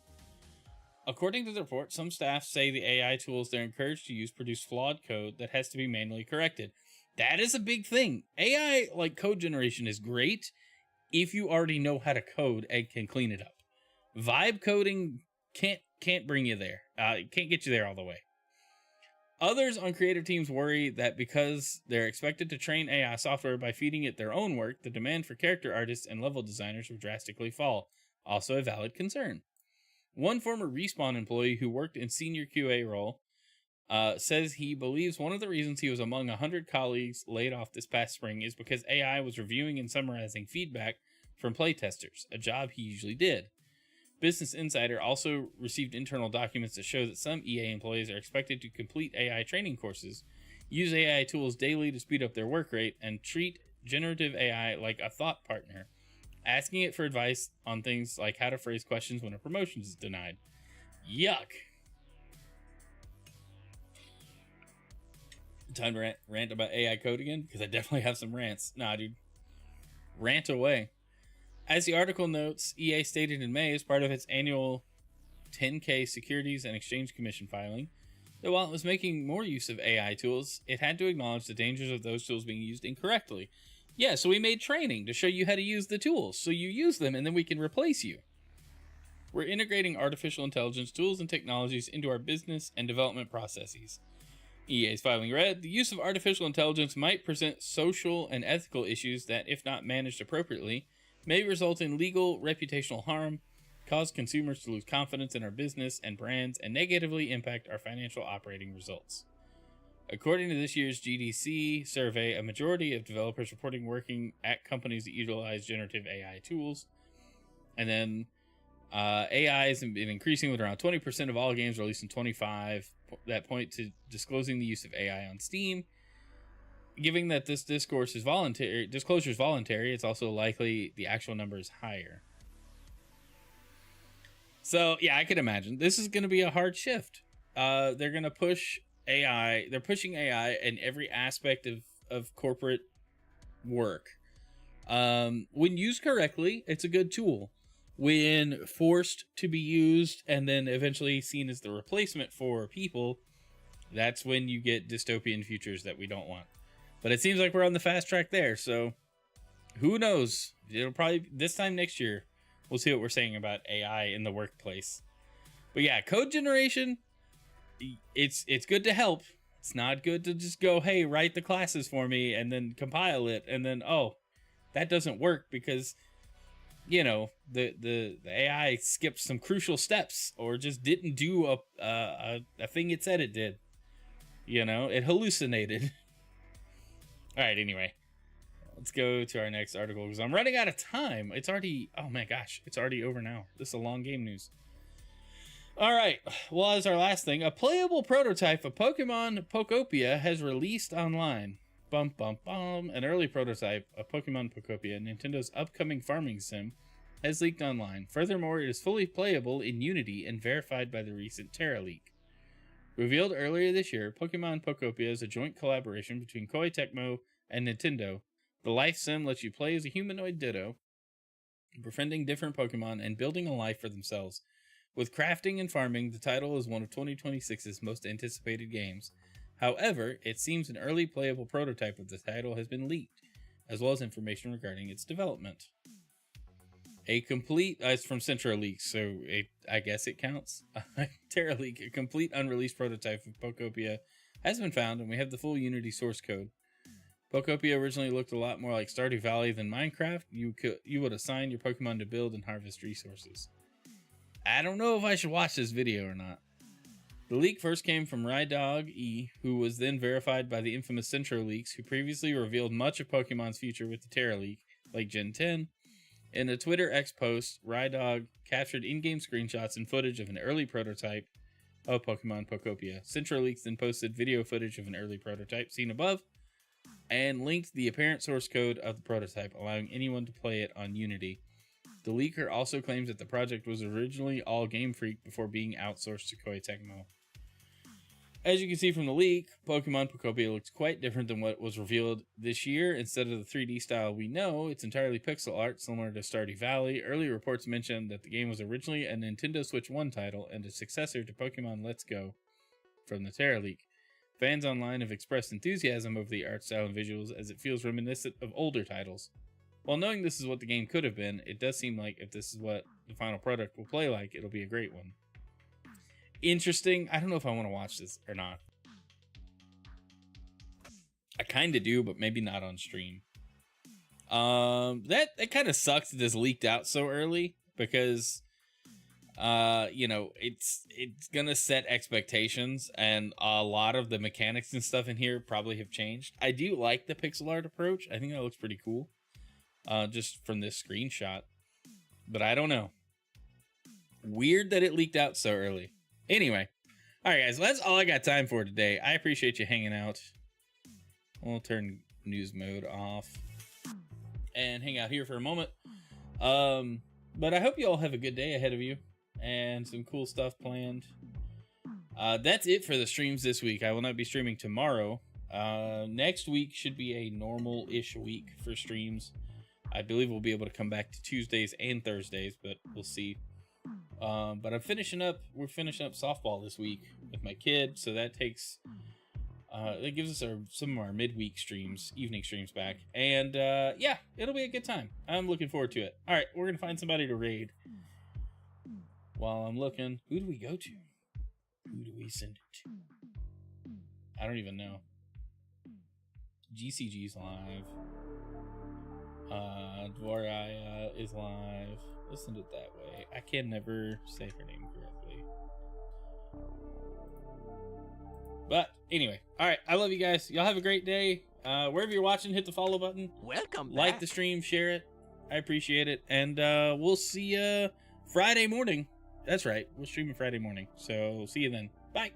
According to the report, some staff say the AI tools they're encouraged to use produce flawed code that has to be manually corrected. That is a big thing. AI, like code generation, is great if you already know how to code and can clean it up. Vibe coding can't bring you there. It can't get you there all the way. Others on creative teams worry that because they're expected to train AI software by feeding it their own work, the demand for character artists and level designers will drastically fall. Also a valid concern. One former Respawn employee who worked in senior QA role says he believes one of the reasons he was among 100 colleagues laid off this past spring is because AI was reviewing and summarizing feedback from playtesters, a job he usually did. Business Insider also received internal documents that show that some EA employees are expected to complete AI training courses, use AI tools daily to speed up their work rate, and treat generative AI like a thought partner, asking it for advice on things like how to phrase questions when a promotion is denied. Yuck. Time to rant about AI code again? Because I definitely have some rants. Nah, dude. Rant away. As the article notes, EA stated in May as part of its annual 10K Securities and Exchange Commission filing that while it was making more use of AI tools, it had to acknowledge the dangers of those tools being used incorrectly. Yeah, so we made training to show you how to use the tools, so you use them and then we can replace you. We're integrating artificial intelligence tools and technologies into our business and development processes. EA's filing read, the use of artificial intelligence might present social and ethical issues that, if not managed appropriately, may result in legal, reputational harm, cause consumers to lose confidence in our business and brands, and negatively impact our financial operating results. According to this year's GDC survey, a majority of developers reporting working at companies that utilize generative AI tools. And then AI has been increasing with around 20% of all games released in 25 that point to disclosing the use of AI on Steam. Given that this disclosure is voluntary, it's also likely the actual number is higher. So, yeah, I could imagine. This is going to be a hard shift. They're going to push AI. They're pushing AI in every aspect of corporate work. When used correctly, it's a good tool. when forced to be used and then eventually seen as the replacement for people, that's when you get dystopian futures that we don't want. But it seems like we're on the fast track there, so who knows? It'll probably, this time next year, we'll see what we're saying about AI in the workplace. But yeah, code generation, it's good to help. It's not good to just go, hey, write the classes for me and then compile it, and then, oh, that doesn't work because, you know, the AI skipped some crucial steps or just didn't do a thing it said it did. You know, it hallucinated. All right, anyway, let's go to our next article because I'm running out of time. It's already, oh my gosh, it's already over now. This is a long game news. All right, well, as our last thing, a playable prototype of Pokemon Pokopia has released online. Bum, bum, bum. An early prototype of Pokemon Pokopia, Nintendo's upcoming farming sim, has leaked online. Furthermore, it is fully playable in Unity and verified by the recent Terra leak. Revealed earlier this year, Pokemon Pokopia is a joint collaboration between Koei Tecmo and Nintendo. The life sim lets you play as a humanoid Ditto, befriending different Pokemon and building a life for themselves. With crafting and farming, the title is one of 2026's most anticipated games. However, it seems an early playable prototype of the title has been leaked, as well as information regarding its development. A complete, it's from Central Leaks, so I guess it counts. Terra Leak, a complete unreleased prototype of Pokopia, has been found, and we have the full Unity source code. Pokopia originally looked a lot more like Stardew Valley than Minecraft. You would assign your Pokemon to build and harvest resources. I don't know if I should watch this video or not. The leak first came from Rydog E, who was then verified by the infamous Centro Leaks, who previously revealed much of Pokemon's future with the Terra Leak, like Gen 10. In a Twitter X post, Rydog captured in-game screenshots and footage of an early prototype of Pokemon Pokopia. Centro Leaks then posted video footage of an early prototype seen above, and linked the apparent source code of the prototype, allowing anyone to play it on Unity. The leaker also claims that the project was originally all Game Freak before being outsourced to Koei Tecmo. As you can see from the leak, Pokemon Pokopia looks quite different than what was revealed this year. Instead of the 3D style we know, it's entirely pixel art, similar to Stardew Valley. Early reports mentioned that the game was originally a Nintendo Switch 1 title and a successor to Pokemon Let's Go from the Terra leak. Fans online have expressed enthusiasm over the art style and visuals as it feels reminiscent of older titles. While knowing this is what the game could have been, it does seem like if this is what the final product will play like, it'll be a great one. Interesting. I don't know if I want to watch this or not. I kind of do, but maybe not on stream. That kind of sucks that this leaked out so early because, you know, it's gonna set expectations, and a lot of the mechanics and stuff in here probably have changed. I do like the pixel art approach. I think that looks pretty cool, just from this screenshot. But I don't know. Weird that it leaked out so early. Anyway, all right, guys, that's all I got time for today. I appreciate you hanging out. We'll turn news mode off and hang out here for a moment. But I hope you all have a good day ahead of you and some cool stuff planned. That's it for the streams this week. I will not be streaming tomorrow. Next week should be a normal-ish week for streams. I believe we'll be able to come back to Tuesdays and Thursdays, but we'll see. But we're finishing up softball this week with my kid, so that takes that gives us some of our midweek streams, evening streams back, and yeah, it'll be a good time. I'm looking forward to it. All right, we're gonna find somebody to raid. While I'm looking, who do we go to? Who do we send it to? I don't even know. GCG's live. Dvoraya is live. Let's send it that way. I can never say her name correctly. But anyway, all right. I love you guys. Y'all have a great day. Wherever you're watching, hit the follow button. Welcome back. Like the stream, share it. I appreciate it. And we'll see you Friday morning. That's right. We're streaming Friday morning. So see you then. Bye.